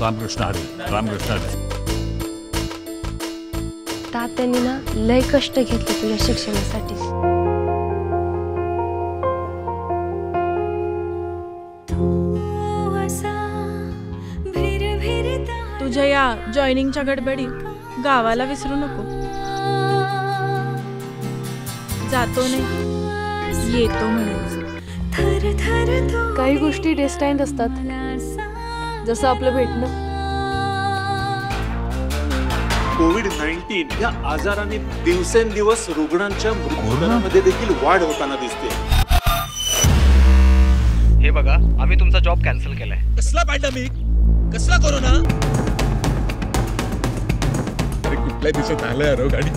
रामकृष्ण हरी, रामकृष्ण हरी. तात्यांनी ना लय कष्ट घेतले तुझ्या शिक्षणासाठी. तुझ्या या जॉईनिंगच्या गडबडीत गावाला विसरू नको. जातो नाही येतो म्हणायचं. काही गोष्टी डेस्टाईन्ड असतात, जसं आपलं भेटणं. कोविड-19 या आजाराने दिवसेंदिवस रुग्णांच्या मृत्यूदरामध्ये देखील वाढ होताना दिसते. हे बघा, आम्ही तुमचा जॉब कॅन्सल केलाय. कसला पॅन्डेमिक, कसला कोरोना? अरे कुठल्या दिवसात आलं यार गाडी.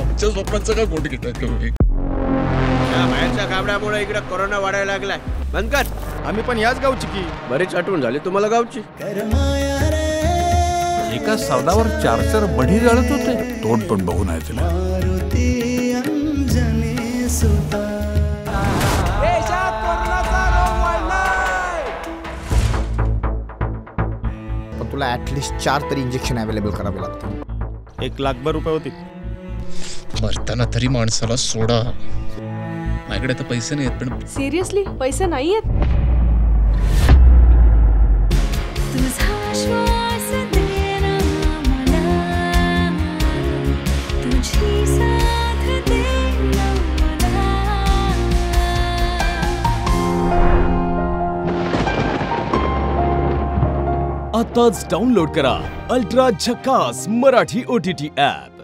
आमच्या स्वप्नांचं काय फोटो घेतात तुम्ही? या बाहेरच्या काबड्यामुळे इकडे कोरोना वाढायला लागलाय. बंद कर. आम्ही पण याच गावची की. बरीच आठवण झाली तुम्हाला गावची. एका सावदावर 4 बढी जळत होते. तोंड पण बघून आहे तिला. पण तुला ऍटलिस्ट 4 तरी इंजेक्शन अवेलेबल करावे लागतील. 1 लाख रुपये होतील. मरताना तरी माणसाला सोडा. माझ्याकडे तर पैसे नाहीत. पण सिरियसली पैसे नाहीयेत. आताच डाउनलोड करा अल्ट्रा झकास मराठी OTT ॲप.